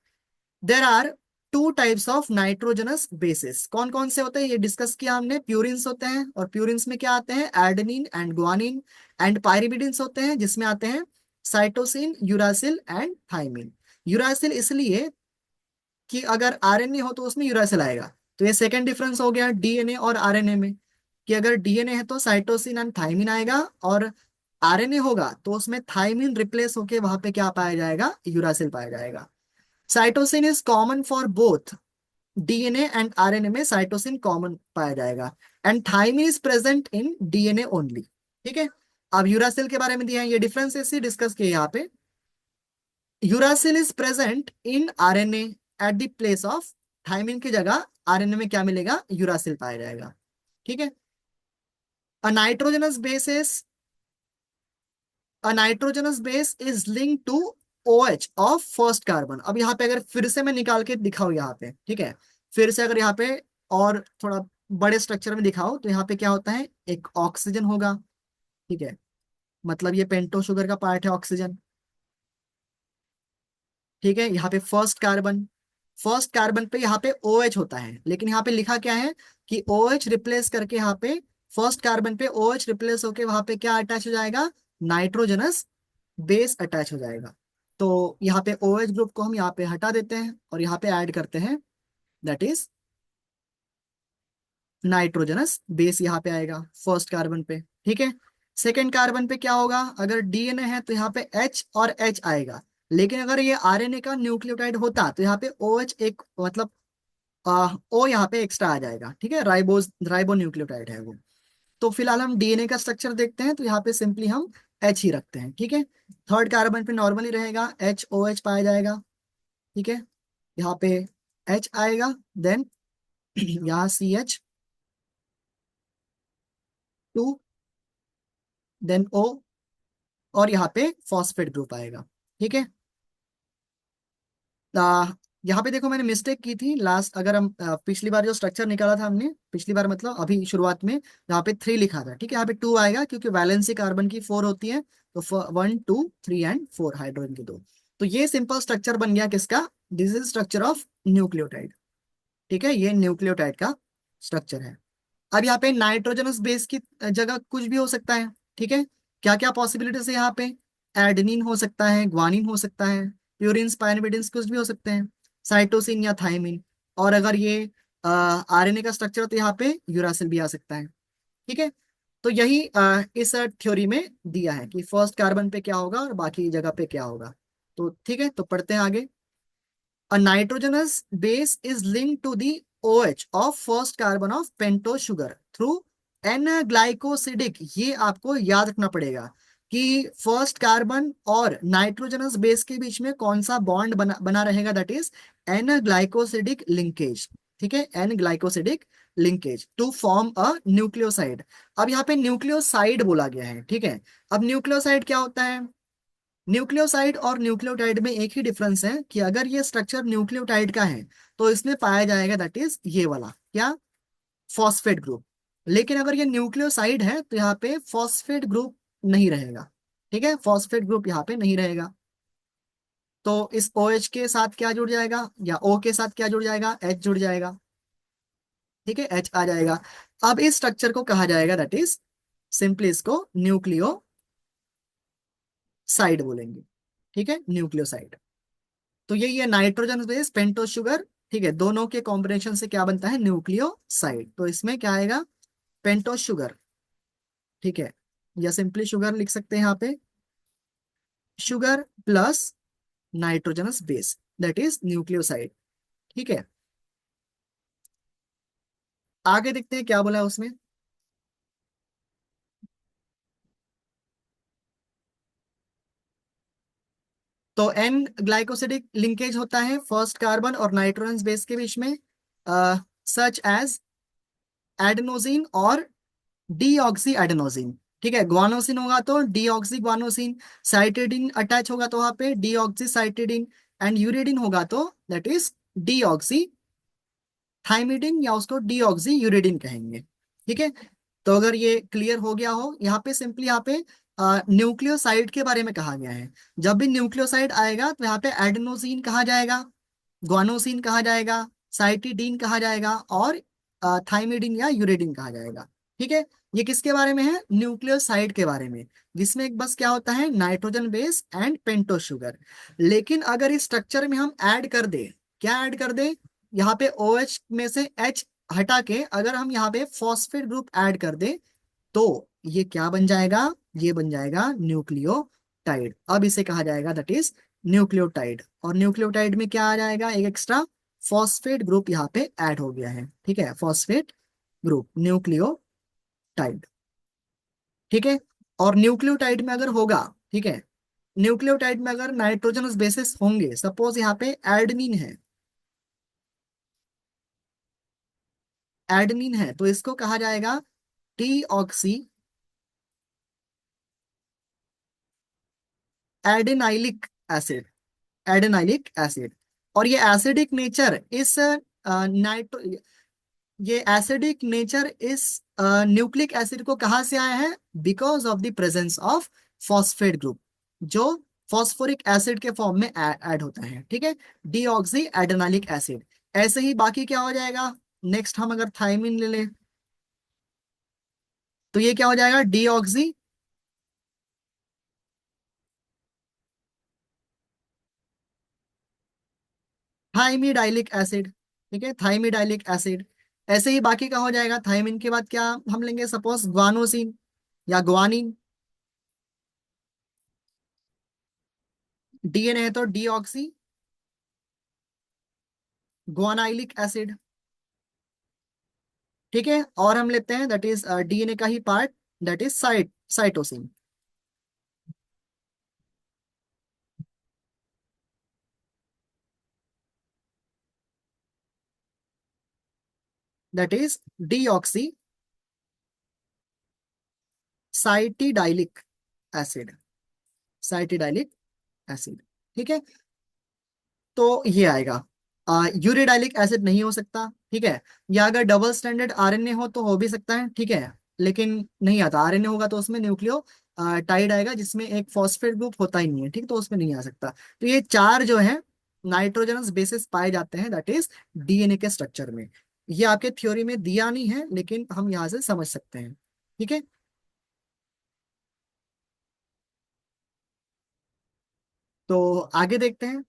there are 2 types of nitrogenous bases. कौन कौन से होते हैं ये डिस्कस किया हमने, प्यूरिन्स होते हैं, और प्यूरिन्स में क्या आते हैं, adenine and guanine, and pyrimidines होते हैं जिसमें आते हैं cytosine, uracil and thymine. Uracil इसलिए कि अगर आरएनए हो तो उसमें यूरासिल आएगा। तो ये सेकंड डिफरेंस हो गया डीएनए और आरएनए में, कि अगर डीएनए है तो साइटोसिन एंड थाइमिन आएगा, और आरएनए होगा तो उसमें थाइमिन रिप्लेस होके वहां पे क्या पाया जाएगा, यूरासिल पाया जाएगा। Cytosine is common for both DNA and RNA में, साइटोसिन कॉमन पाया जाएगा, and thymine is present in DNA only. ठीक है, अब यूरासिल के बारे में दिया है, ये डिफरेंसेस ही डिस्कस किए यहाँ पे। Uracil is present in RNA at the place of thymine की जगह आरएनए में क्या मिलेगा, यूरासिल पाया जाएगा। ठीक है, a nitrogenous basis a nitrogenous base is link to OH of first carbon. अब यहाँ पे अगर फिर से मैं निकाल के दिखाऊं यहाँ पे, ठीक है, फिर से अगर यहाँ पे और थोड़ा बड़े स्ट्रक्चर में दिखाओ तो यहाँ पे क्या होता है, एक ऑक्सीजन होगा। ठीक है, मतलब ये पेंटो शुगर का पार्ट है ऑक्सीजन। ठीक है, यहाँ पे फर्स्ट कार्बन पे यहाँ पे OH होता है, लेकिन यहाँ पे लिखा क्या है कि OH रिप्लेस करके यहाँ पे फर्स्ट कार्बन पे OH रिप्लेस होके वहां पे क्या अटैच हो जाएगा, नाइट्रोजनस बेस अटैच हो जाएगा। तो यहाँ पे OH ग्रुप को हम यहाँ पे हटा देते हैं और यहाँ पे ऐड करते हैं, दैट इज नाइट्रोजनस बेस यहाँ पे आएगा फर्स्ट कार्बन पे। ठीक है, सेकेंड कार्बन पे क्या होगा, अगर डीएनए है तो यहाँ पे H और H आएगा, लेकिन अगर ये आरएनए का न्यूक्लियोटाइड होता तो यहाँ पे OH एक मतलब O यहाँ पे एक्स्ट्रा आ जाएगा। ठीक है, राइबो न्यूक्लियोटाइड है वो। तो फिलहाल हम डीएनए का स्ट्रक्चर देखते हैं, तो यहाँ पे सिंपली हम H ही रखते हैं। ठीक है, थर्ड कार्बन पे नॉर्मली रहेगा HOH पाया जाएगा। ठीक है, यहाँ पे H आएगा, देन यहाँ CH2, देन O, और यहाँ पे फॉस्फेट ग्रुप आएगा। ठीक है, आ, यहाँ पे देखो मैंने मिस्टेक की थी लास्ट, अगर हम पिछली बार जो स्ट्रक्चर निकाला था हमने, पिछली बार मतलब अभी शुरुआत में यहाँ पे 3 लिखा था। ठीक है, यहाँ पे 2 आएगा क्योंकि वैलेंसी कार्बन की 4 होती है, तो 1 2 3 एंड 4 हाइड्रोजन की 2। तो ये सिंपल स्ट्रक्चर बन गया किसका, this is structure of nucleotide. ठीक है, ये न्यूक्लियोटाइड का स्ट्रक्चर है। अब यहाँ पे नाइट्रोजनस बेस की जगह कुछ भी हो सकता है। ठीक है, क्या क्या पॉसिबिलिटीज है यहाँ पे, एडेनिन हो सकता है, ग्वानिन हो सकता है, प्यूरिन्स, पायरिमिडिन्स कुछ भी हो सकते हैं, साइटोसिन या थाइमिन, और अगर ये आरएनए का स्ट्रक्चर हो तो यहाँ पे यूरासिल भी आ सकता है। ठीक है, तो यही इस थ्योरी में दिया है कि फर्स्ट कार्बन पे क्या होगा और बाकी जगह पे क्या होगा। तो ठीक है, तो पढ़ते हैं आगे। A nitrogenous base is linked to the OH of first carbon of pentose sugar through N-ग्लाइकोसिडिक। ये आपको याद रखना पड़ेगा कि फर्स्ट कार्बन और नाइट्रोजनस बेस के बीच में कौन सा बॉन्ड बना रहेगा, दैट इज N-ग्लाइकोसिडिक लिंकेज। ठीक है, N-glycosidic linkage to form a nucleoside. अब यहाँ पे न्यूक्लियोसाइड बोला गया है। ठीक है, अब न्यूक्लियोसाइड क्या होता है, न्यूक्लियोसाइड और न्यूक्लियोटाइड में एक ही डिफरेंस है कि अगर ये स्ट्रक्चर न्यूक्लियोटाइड का है तो इसमें पाया जाएगा दैट इज ये वाला क्या, फॉस्फेट ग्रुप। लेकिन अगर ये न्यूक्लियोसाइड है तो यहाँ पे फॉस्फेट ग्रुप नहीं रहेगा। ठीक है, फॉस्फेट ग्रुप यहाँ पे नहीं रहेगा। तो इस OH के साथ क्या जुड़ जाएगा, या O के साथ क्या जुड़ जाएगा, H जुड़ जाएगा। ठीक है, H आ जाएगा। अब इस स्ट्रक्चर को कहा जाएगा, दैट इज सिंपली इसको न्यूक्लियोसाइड बोलेंगे। ठीक है, न्यूक्लियोसाइड। तो यही है नाइट्रोजन बेस पेंटोस शुगर। ठीक है, दोनों के कॉम्बिनेशन से क्या बनता है, न्यूक्लियोसाइड। तो इसमें क्या आएगा, पेंटोस शुगर। ठीक है, या सिंपली शुगर लिख सकते हैं यहाँ पे, sugar plus nitrogenous base, that is nucleoside. ठीक है, आगे देखते हैं क्या बोला है उसमें। तो एन ग्लाइकोसिडिक लिंकेज होता है फर्स्ट कार्बन और नाइट्रोजन बेस के बीच में, सच एज एडेनोसिन और डीऑक्सी एडेनोसिन। ठीक है, ग्वानोसिन होगा तो डीऑक्सी ग्वानोसिन, साइटिडीन अटैच होगा तो वहां पे डीऑक्सी साइटिडीन, एंड यूरिडीन होगा तो दैट इज डीऑक्सी थाइमिडीन, या उसको डीऑक्सी यूरिडीन कहेंगे। ठीक है, तो अगर ये क्लियर हो गया हो, यहाँ पे सिंपली यहाँ पे न्यूक्लियोसाइड के बारे में कहा गया है। जब भी न्यूक्लियोसाइड आएगा तो यहाँ पे एडेनोसिन कहा जाएगा, ग्वानोसिन कहा जाएगा, साइटिडीन कहा जाएगा, और थाइमिडीन या यूरिडीन कहा जाएगा। ठीक है, ये किसके बारे में है, न्यूक्लियोसाइड के बारे में, जिसमें एक बस क्या होता है, nitrogen base and pentose sugar. लेकिन अगर इस स्ट्रक्चर में हम ऐड कर दे, क्या ऐड कर दे, यहाँ पे OH में से H हटा के अगर हम यहाँ पे फॉस्फेट ग्रुप ऐड कर दे, तो ये क्या बन जाएगा, ये बन जाएगा न्यूक्लियोटाइड। अब इसे कहा जाएगा दैट इज न्यूक्लियोटाइड। और न्यूक्लियोटाइड में क्या आ जाएगा, एक एक्स्ट्रा फॉस्फेट ग्रुप यहाँ पे ऐड हो गया है। ठीक है, फॉस्फेट ग्रुप न्यूक्लियोटाइड। ठीक है, और न्यूक्लियोटाइड में अगर होगा, ठीक है, न्यूक्लियोटाइड में अगर नाइट्रोजनस बेसिस होंगे, सपोज यहाँ पे एडनिन है, एडनिन है, तो इसको कहा जाएगा टी ऑक्सी एडेनाइलिक एसिड, एडेनाइलिक एसिड। और ये एसिडिक नेचर इस नाइट्रो ये एसिडिक नेचर इस न्यूक्लिक एसिड को कहाँ से आया है, because of the presence of phosphate group, जो फॉस्फोरिक एसिड के फॉर्म में ऐड होता है। ठीक है, डीऑक्सी एडेनाइलिक एसिड। ऐसे ही बाकी क्या हो जाएगा, नेक्स्ट हम अगर थायमिन ले लें, तो ये क्या हो जाएगा, डीऑक्सी थाइमिडाइलिक एसिड। ठीक है, थाइमिडाइलिक एसिड। ऐसे ही बाकी का हो जाएगा, थाइमिन के बाद क्या हम लेंगे, सपोज ग्वानोसिन या ग्वानिन। DNA है तो डीऑक्सी ग्वानाइलिक एसिड। ठीक है, और हम लेते हैं दैट इज DNA का ही part, that is cytosine, that is deoxycytidylic acid, cytidylic acid. ठीक है, तो ये आएगा। यूरिडाइलिक एसिड नहीं हो सकता। ठीक है, या अगर डबल स्टैंडर्ड RNA हो तो हो भी सकता है। ठीक है, लेकिन नहीं आता, RNA होगा तो उसमें न्यूक्लियो टाइड आएगा, जिसमें एक फॉस्फेट ग्रुप होता ही नहीं है। ठीक, तो उसमें नहीं आ सकता। तो ये चार जो है नाइट्रोजनस बेसिस पाए जाते हैं दैट इज DNA के स्ट्रक्चर में। ये आपके थ्योरी में दिया नहीं है, लेकिन हम यहाँ से समझ सकते हैं। ठीक है, तो आगे देखते हैं।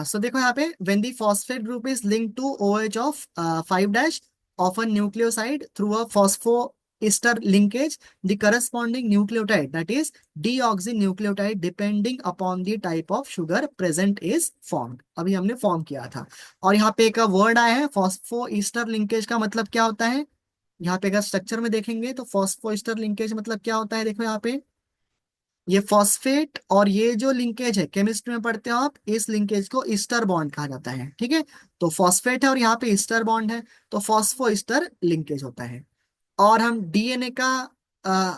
सो देखो यहाँ पे, when the phosphate group is linked to OH of 5 dash of a nucleoside through a phosphoester linkage, the corresponding nucleotide, that is deoxynucleotide, depending upon the type of sugar present is formed। अभी हमने form किया था। और यहाँ पे एक word आया है फॉस्फोईस्टर लिंकेज, का मतलब क्या होता है, यहाँ पे अगर स्ट्रक्चर में देखेंगे तो फॉस्फोईस्टर लिंकेज मतलब क्या होता है, देखो यहाँ पे ये फॉस्फेट और ये जो लिंकेज है, केमिस्ट्री में पढ़ते हो आप, इस लिंकेज को ईस्टर बॉन्ड कहा जाता है। ठीक है, तो फॉस्फेट है और यहाँ पे ईस्टर बॉन्ड है, तो फॉस्फो ईस्टर लिंकेज होता है। और हम DNA का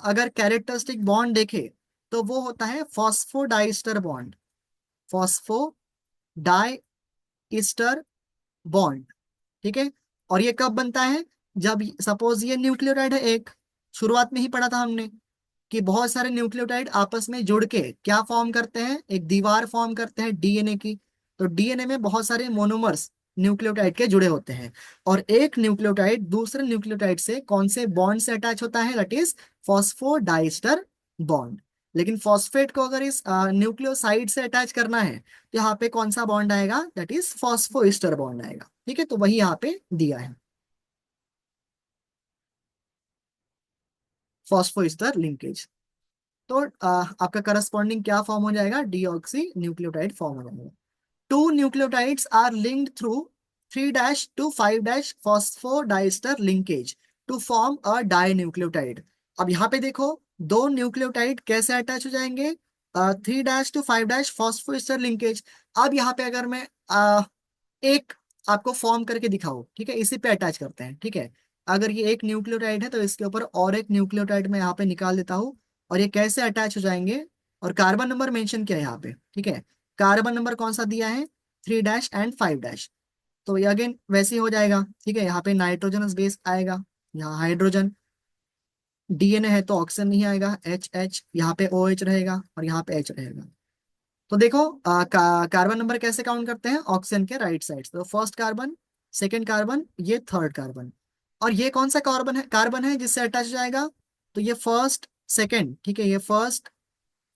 अगर कैरेक्टरिस्टिक बॉन्ड देखें, तो वो होता है phosphodiester bond, phosphodiester bond. ठीक है, और ये कब बनता है, जब सपोज ये न्यूक्लियोटाइड है एक, शुरुआत में ही पढ़ा था हमने, कि बहुत सारे न्यूक्लियोटाइड आपस में जुड़ के क्या फॉर्म करते हैं, एक दीवार फॉर्म करते हैं डीएनए की। तो डीएनए में बहुत सारे मोनोमर्स न्यूक्लियोटाइड के जुड़े होते हैं, और एक न्यूक्लियोटाइड दूसरे न्यूक्लियोटाइड से कौन से बॉन्ड से अटैच होता है, दैट इज फॉस्फोडाइस्टर बॉन्ड। लेकिन फॉस्फेट को अगर इस न्यूक्लियोसाइड से अटैच करना है तो यहाँ पे कौन सा बॉन्ड आएगा, दैट इज फॉस्फोइस्टर बॉन्ड आएगा। ठीक है, तो वही यहाँ पे दिया है, फॉस्फोइस्टर लिंकेज। तो आपका करस्पॉन्डिंग क्या फॉर्म हो जाएगा, डीऑक्सी न्यूक्लियोटाइड फॉर्म हो जाएगा। Two nucleotides are linked through 3 to 5 phosphodiester linkage to form a dinucleotide. अब यहाँ पे देखो, दो न्यूक्लियोटाइड कैसे अटैच हो जाएंगे, 3 to 5 फॉस्फोएस्टर लिंकेज। अब यहाँ पे अगर मैं एक आपको फॉर्म करके दिखाऊं, ठीक है, इसी पे अटैच करते हैं, ठीक है। अगर ये एक न्यूक्लियोटाइड है तो इसके ऊपर और एक न्यूक्लियोटाइड मैं यहाँ पे निकाल देता हूँ, और ये कैसे अटैच हो जाएंगे, और कार्बन नंबर मेंशन किया है यहाँ पे, ठीक है। कार्बन नंबर कौन सा दिया है, 3 एंड 5। तो ये अगेन वैसे ही हो जाएगा, ठीक है। यहाँ पे नाइट्रोजनस बेस आएगा, यहाँ हाइड्रोजन, डीएनए है तो ऑक्सीजन नहीं आएगा, एच एच, यहाँ पे ओ एच रहेगा और यहाँ पे एच रहेगा। तो देखो कार्बन नंबर कैसे काउंट करते हैं, ऑक्सीजन के राइट साइड, तो फर्स्ट कार्बन, सेकंड कार्बन, ये थर्ड कार्बन। और ये कौन सा कार्बन है जिससे अटैच हो जाएगा, तो ये फर्स्ट सेकंड, ठीक है, ये फर्स्ट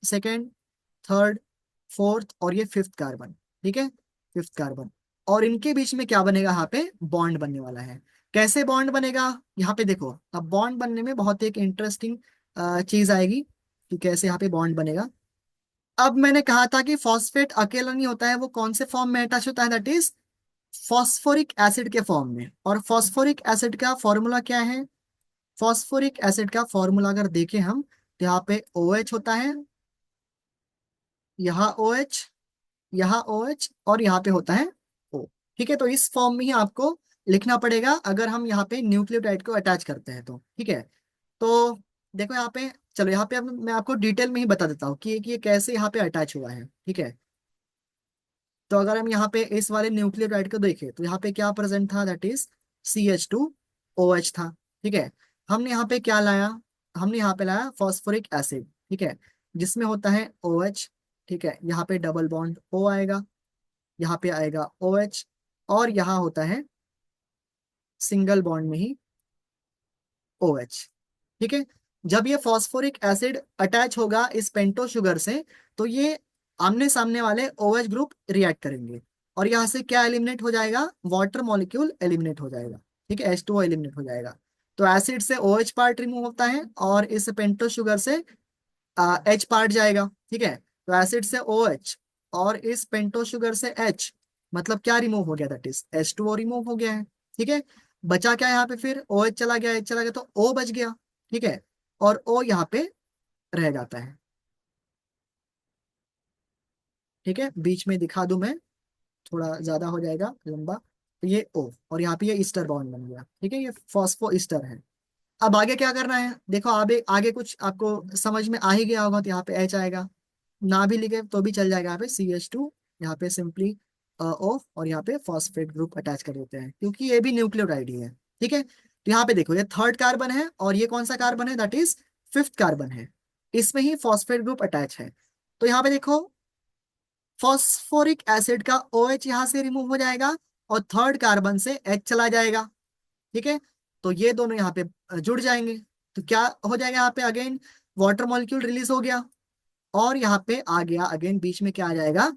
सेकंड थर्ड फोर्थ और ये फिफ्थ कार्बन, ठीक है, फिफ्थ कार्बन। और इनके बीच में क्या बनेगा, यहाँ पे बॉन्ड बनने वाला है। कैसे बॉन्ड बनेगा, यहाँ पे देखो, अब बॉन्ड बनने में बहुत एक इंटरेस्टिंग चीज आएगी कि कैसे यहाँ पे बॉन्ड बनेगा। अब मैंने कहा था कि फॉस्फेट अकेला नहीं होता है, वो कौन से फॉर्म में अटैच होता है, दैट इज फॉस्फोरिक एसिड के फॉर्म में। और फॉस्फोरिक एसिड का फॉर्मूला क्या है, फॉस्फोरिक एसिड का फॉर्मूला अगर देखें हम, तो यहाँ पे OH होता है, यहाँ OH, यहाँ OH, और यहाँ पे होता है O। ठीक है, तो इस फॉर्म में ही आपको लिखना पड़ेगा अगर हम यहाँ पे न्यूक्लियोटाइड को अटैच करते हैं तो, ठीक है। तो देखो यहाँ पे, चलो यहाँ पे अब मैं आपको डिटेल में ही बता देता हूँ कि ये कैसे यहाँ पे अटैच हुआ है, ठीक है। तो अगर हम यहाँ पे इस वाले न्यूक्लियोटाइड को देखें तो यहाँ पे क्या प्रेजेंट था, दैट इज CH2OH था, ठीक है। हमने यहाँ पे क्या लाया, हमने यहाँ पे लाया फॉस्फोरिक एसिड, ठीक है, जिसमें होता है OH, ठीक है। यहाँ पे डबल बॉन्ड O आएगा, यहाँ पे आएगा OH, और यहाँ होता है सिंगल बॉन्ड में ही OH, ठीक है। जब ये फॉस्फोरिक एसिड अटैच होगा इस पेंटो शुगर से, तो ये आमने सामने वाले OH ग्रुप रिएक्ट करेंगे, और यहाँ से क्या एलिमिनेट हो जाएगा, वाटर मॉलिक्यूल एलिमिनेट हो जाएगा, ठीक है, H2O एलिमिनेट हो जाएगा। तो एसिड से OH पार्ट रिमूव होता है और इस पेंटो शुगर से H पार्ट जाएगा, ठीक है। तो एसिड से OH और इस पेंटो शुगर से H, मतलब क्या रिमूव हो गया, दैट इज H2O रिमूव हो गया है, ठीक है। बचा क्या यहाँ पे, फिर OH चला गया, H चला गया, तो O बच गया, ठीक है। और O यहाँ पे रह जाता है, ठीक है। बीच में दिखा दूं मैं, थोड़ा ज्यादा हो जाएगा लंबा, तो ये O, और यहाँ पे ये ईस्टर बॉन्ड बन गया, ठीक है, ये फॉस्फो ईस्टर है। अब आगे क्या करना है, देखो आगे आगे कुछ आपको समझ में आ ही गया होगा, तो यहाँ पे H आएगा, ना भी लिखे तो भी चल जाएगा, यहाँ पे CH2, यहाँ पे सिंपली O, और यहाँ पे फॉस्फेट ग्रुप अटैच कर देते हैं क्योंकि ये भी न्यूक्लियोटाइड ही है, ठीक है। तो यहाँ पे देखो, ये थर्ड कार्बन है और ये कौन सा कार्बन है, दैट इज फिफ्थ कार्बन है, इसमें ही फॉस्फेट ग्रुप अटैच है। तो यहाँ पे देखो, फॉस्फोरिक एसिड का OH यहाँ से रिमूव हो जाएगा और थर्ड कार्बन से H चला जाएगा, ठीक है। तो ये दोनों यहाँ पे जुड़ जाएंगे, तो क्या हो जाएगा, यहाँ पे अगेन वाटर मॉलिक्यूल रिलीज हो गया, और यहाँ पे आ गया अगेन बीच में क्या आ जाएगा,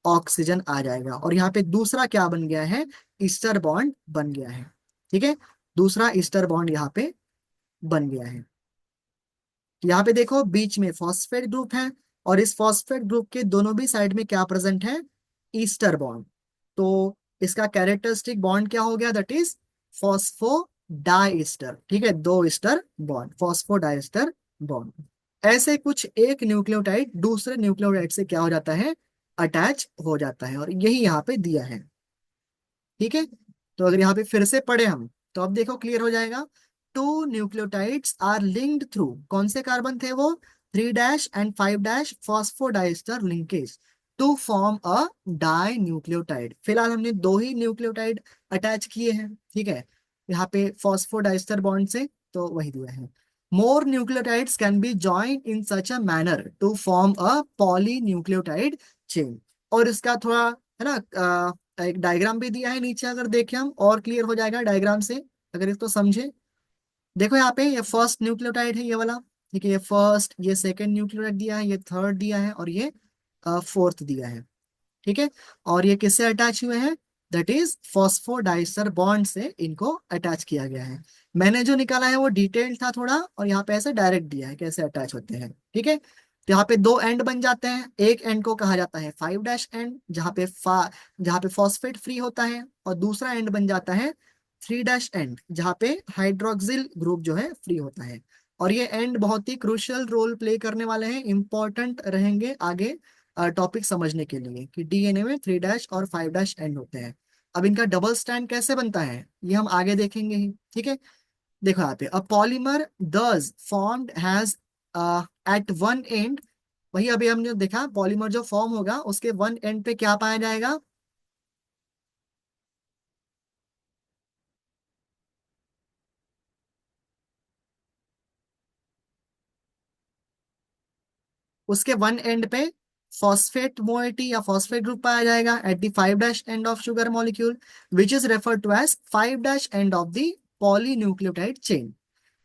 ऑक्सीजन आ जाएगा, और यहाँ पे दूसरा क्या बन गया है, ईस्टर बॉन्ड बन गया है, ठीक है। दूसरा ईस्टर बॉन्ड यहाँ पे बन गया है। यहाँ पे देखो बीच में फॉस्फेट ग्रुप है, और इस फॉस्फेट ग्रुप के दोनों भी साइड में क्या प्रेजेंट है, ईस्टर बॉन्ड। तो इसका कैरेक्टरिस्टिक बॉन्ड क्या हो गया, दैट इज फॉस्फो डाइस्टर, ठीक है, दो ester bond, phospho diester bond. ऐसे कुछ एक न्यूक्लियोटाइड दूसरे न्यूक्लियोटाइड से क्या हो जाता है, अटैच हो जाता है, और यही यहाँ पे दिया है, ठीक है। तो अगर यहाँ पे फिर से पढ़े हम, तो अब देखो क्लियर हो जाएगा। Two nucleotides are linked through, कौन से कार्बन थे वो, 3 and 5 phosphodiester linkage to form a dinucleotide. फिलहाल हमने दो ही न्यूक्लियोटाइड अटैच किए हैं, ठीक है, यहाँ पे फॉस्फोडाइस्टर बॉन्ड से, तो वही दिया है। More nucleotides can be joined in such a manner to form a polynucleotide chain. और इसका थोड़ा है ना एक डायग्राम भी दिया है नीचे, अगर देखें हम और क्लियर हो जाएगा डायग्राम से अगर इसको समझे। देखो यहाँ पे ये फर्स्ट न्यूक्लियोटाइड है ये वाला, ठीक है, ये फर्स्ट, ये सेकंड न्यूक्लियोटाइड दिया है, ये थर्ड दिया है और ये फोर्थ दिया है, ठीक है। और ये किससे अटैच हुए हैं, दैट इज फॉस्फोडाइस्टर बॉन्ड से इनको अटैच किया गया है। मैंने जो निकाला है वो डिटेल था थोड़ा, और यहाँ पे ऐसे डायरेक्ट दिया है कैसे अटैच होते हैं, ठीक है। तो यहाँ पे दो एंड बन जाते हैं, एक एंड को कहा जाता है 5' एंड, जहाँ पे फॉस्फेट फ्री होता है, और दूसरा एंड बन जाता है 3' एंड, जहाँ पे हाइड्रोक्सिल ग्रुप जो है फ्री होता है। और ये एंड बहुत ही क्रूशियल रोल प्ले करने वाले हैं, इंपॉर्टेंट रहेंगे आगे टॉपिक समझने के लिए, कि डीएनए में 3' और 5' एंड होते हैं। अब इनका डबल स्टैंड कैसे बनता है ये हम आगे देखेंगे ही, ठीक है। देखो यहाँ पे a polymer thus formed has at one end, वही अभी हमने देखा, पॉलीमर जो फॉर्म होगा उसके वन एंड पे क्या पाया जाएगा, उसके वन एंड पे फॉस्फेट मोइटी या फॉस्फेट ग्रुप पाया जाएगा at the 5' end of sugar molecule, which is referred to as 5' end of the polynucleotide chain.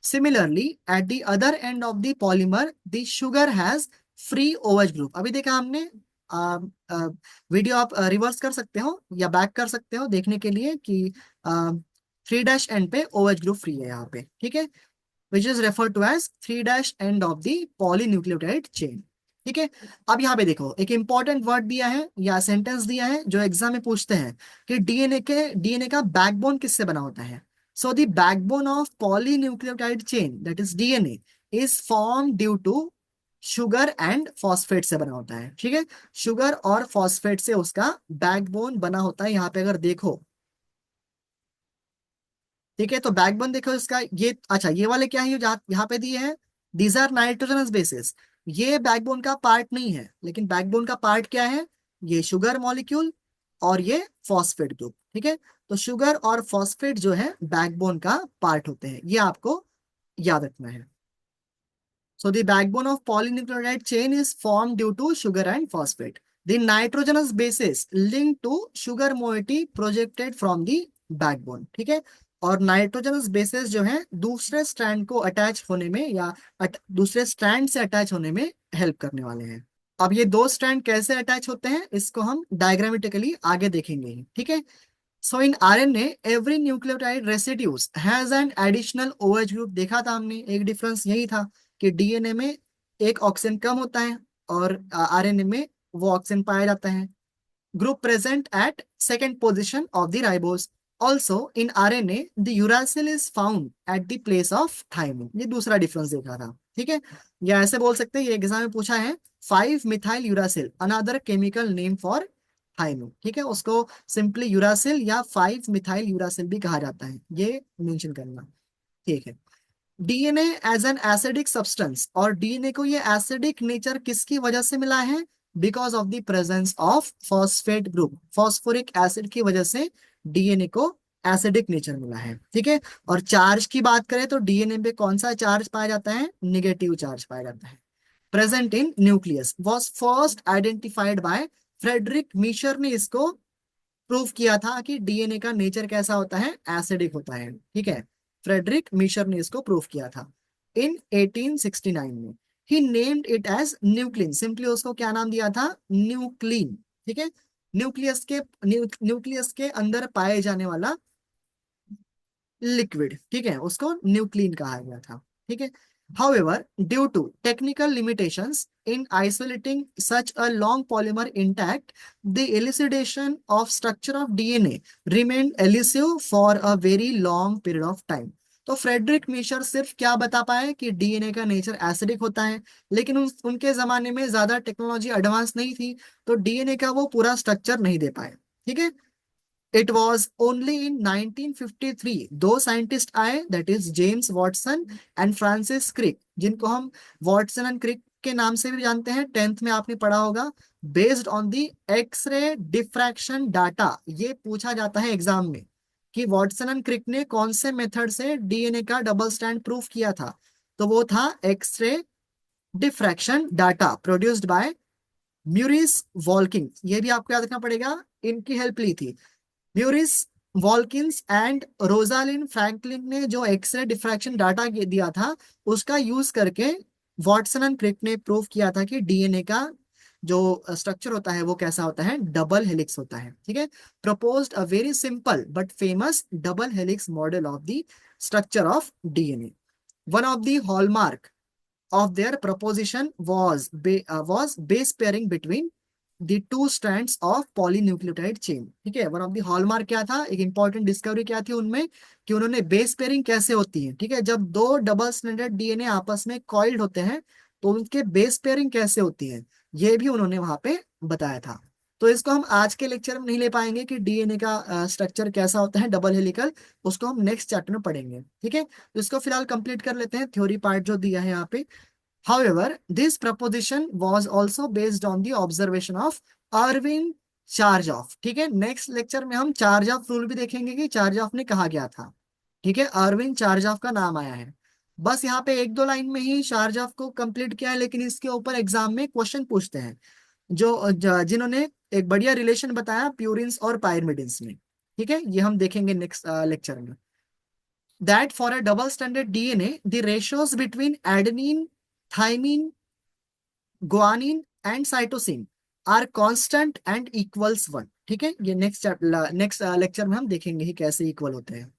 Similarly, at the other end of the polymer, the sugar has free OH group. अभी देखा हमने, video आप reverse कर सकते हो या back कर सकते हो देखने के लिए कि 3' एंड पे OH ग्रुप फ्री है यहाँ पे, ठीक है, which is refer to as 3' end of the polynucleotide chain, ठीक है। अब यहाँ पे देखो एक इंपॉर्टेंट वर्ड दिया है या सेंटेंस दिया है जो एग्जाम में पूछते हैं कि डीएनए का बैकबोन किससे बना होता है। So the backbone of polynucleotide chain that is DNA is form due to sugar and phosphate से बना होता है, ठीक है। शुगर और फॉस्फेट से उसका बैकबोन बना होता है, यहाँ पे अगर देखो, ठीक है। तो बैकबोन देखो इसका, ये अच्छा ये वाले क्या है, ये यहाँ पे दिए हैं, दीज आर नाइट्रोजनस बेसिस। ये बैकबोन का पार्ट नहीं है, लेकिन बैकबोन का पार्ट क्या है, ये शुगर मॉलिक्यूल और ये फॉस्फेट ग्रुप, ठीक है। तो शुगर और फॉस्फेट जो है बैकबोन का पार्ट होते हैं, ये आपको याद रखना है। So the backbone of polynucleotide chain is formed due to sugar and phosphate. The nitrogenous bases linked to sugar moiety projected from the backbone. ठीक है। और नाइट्रोजनस बेसेस जो है दूसरे स्ट्रैंड को अटैच होने में या दूसरे स्ट्रैंड से अटैच होने में हेल्प करने वाले हैं। अब ये दो स्ट्रैंड कैसे अटैच होते हैं इसको हम डायग्रामेटिकली आगे देखेंगे, ठीक है। So in RNA every nucleotide residues has an additional OH group, देखा था हमने, एक डिफरेंस यही था कि डीएनए में एक ऑक्सीजन कम होता है और आरएनए में वो ऑक्सीजन पाया जाता है। Group present at second position of the ribose. Also, in RNA, the uracil is found at the place of thymine. ये दूसरा डिफरेंस देखा था, ठीक है। या ऐसे बोल सकते हैं, ये एग्जाम में पूछा है, 5 methyl uracil another chemical name for thymine, ठीक है, उसको सिंपली यूरासिल या 5 मिथाइल यूरासिल भी कहा जाता है, ये मेंशन करना, ठीक है। DNA as an acidic substance, और डीएनए को ये एसिडिक नेचर किसकी वजह से मिला है, because of the presence of phosphate group, phosphoric acid की वजह से डीएनए को एसिडिक नेचर मिला है, ठीक है। और चार्ज की बात करें तो डीएनए पे कौन सा चार्ज पाया जाता है, निगेटिव चार्ज पाया जाता है। Present in nucleus was first identified by Friedrich Miescher ने इसको प्रूव किया था कि डीएनए का नेचर कैसा होता है, एसिडिक होता है, ठीक है। फ्रेडरिक मीशर ने इसको प्रूव किया था इन 1869 में। He named it as nuclein, simply उसको क्या नाम दिया था, न्यूक्लिन, ठीक है। न्यूक्लियस के अंदर पाए जाने वाला लिक्विड, ठीक है, उसको न्यूक्लिन कहा गया था, ठीक है। However, due to technical limitations in isolating such a long polymer intact, the elucidation of structure of DNA remained elusive for a very long period of time. तो फ्रेडरिक मीशर सिर्फ क्या बता पाए कि डीएनए का नेचर एसिडिक होता है, लेकिन उनके जमाने में ज्यादा टेक्नोलॉजी एडवांस नहीं थी, तो डीएनए का वो पूरा स्ट्रक्चर नहीं दे पाए, ठीक है। It was only in 1953 दो साइंटिस्ट आए, that is James Watson and Francis Crick, जिनको हम वॉटसन एंड क्रिक के नाम से भी जानते हैं, टेंथ में आपने पढ़ा होगा। Based on the x ray diffraction data, ये पूछा जाता है एग्जाम में कि वॉटसन एंड क्रिक ने कौन से मेथड से डीएनए का डबल स्टैंड प्रूफ किया था। तो वो था X ray diffraction data produced by Maurice Wilkins, ये भी आपको याद रखना पड़ेगा, इनकी हेल्प ली थी। म्यूरिस वॉल्किंस एंड रोजालिन फ्रैंकलिन ने जो एक्सरे डिफ्रैक्शन डाटा दिया था, उसका यूज करके वॉटसन एंड क्रिक ने प्रूव किया था कि डीएनए का जो स्ट्रक्चर होता है वो कैसा होता है, डबल हेलिक्स होता है। ठीक है, proposed a very simple but famous double helix model of the structure of DNA. One of the hallmark of their proposition was base pairing between the two strands of polynucleotide chain। ठीक है, one of the hallmark क्या था, एक important discovery क्या थी उनमें, कि उन्होंने बेस पेयरिंग कैसे होती है। ठीक है, जब दो डबल स्टैंडर्ड डीएनए आपस में कॉइल्ड होते हैं तो उनके बेस पेयरिंग कैसे होती है, ये भी उन्होंने वहां पे बताया था। तो इसको हम आज के लेक्चर में नहीं ले पाएंगे कि डीएनए का स्ट्रक्चर कैसा होता है डबल हेलिकल, उसको हम नेक्स्ट चैप्टर में पढ़ेंगे। ठीक है, तो इसको फिलहाल कंप्लीट कर लेते हैं, थ्योरी पार्ट जो दिया है यहाँ पे। However, this proposition was also based on the observation of Irving Chargaff। ठीक है, नेक्स्ट लेक्चर में हम चार्जाफ रूल भी देखेंगे कि चार्जाफ ने कहा गया था। ठीक है, अरविंद चार्जाफ का नाम आया है। बस यहाँ पे एक दो लाइन में ही चार्जाफ को कंप्लीट किया है, लेकिन इसके ऊपर एग्जाम में क्वेश्चन पूछते हैं जिन्होंने एक बढ़िया रिलेशन बताया प्यूरिन्स और पायरिमिडिन्स में। ठीक है, ये हम देखेंगे नेक्स्ट लेक्चर में। That for a double stranded DNA, the ratios between adenine, thymine, guanine and cytosine are constant and equals 1। ठीक है, ये नेक्स्ट लेक्चर में हम देखेंगे ही कैसे इक्वल होते हैं।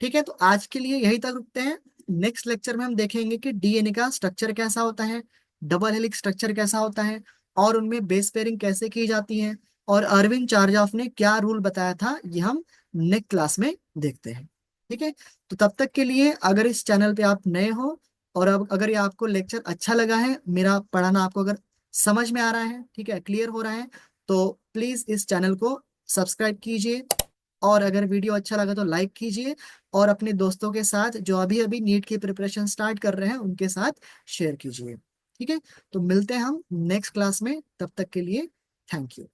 ठीक है, तो आज के लिए यही तक रुकते हैं। नेक्स्ट लेक्चर में हम देखेंगे कि डीएनए का स्ट्रक्चर कैसा होता है, डबल हेलिक्स स्ट्रक्चर कैसा होता है, और उनमें बेस पेयरिंग कैसे की जाती है, और अरविंद चारजाफ ने क्या रूल बताया था, ये हम नेक्स्ट क्लास में देखते हैं। ठीक है, तो तब तक के लिए अगर इस चैनल पे आप नए हो और अब अगर ये आपको लेक्चर अच्छा लगा है, मेरा पढ़ाना आपको अगर समझ में आ रहा है, ठीक है, क्लियर हो रहा है, तो प्लीज इस चैनल को सब्सक्राइब कीजिए, और अगर वीडियो अच्छा लगा तो लाइक कीजिए, और अपने दोस्तों के साथ जो अभी अभी नीट की प्रिपरेशन स्टार्ट कर रहे हैं उनके साथ शेयर कीजिए। ठीक है, तो मिलते हैं हम नेक्स्ट क्लास में, तब तक के लिए थैंक यू।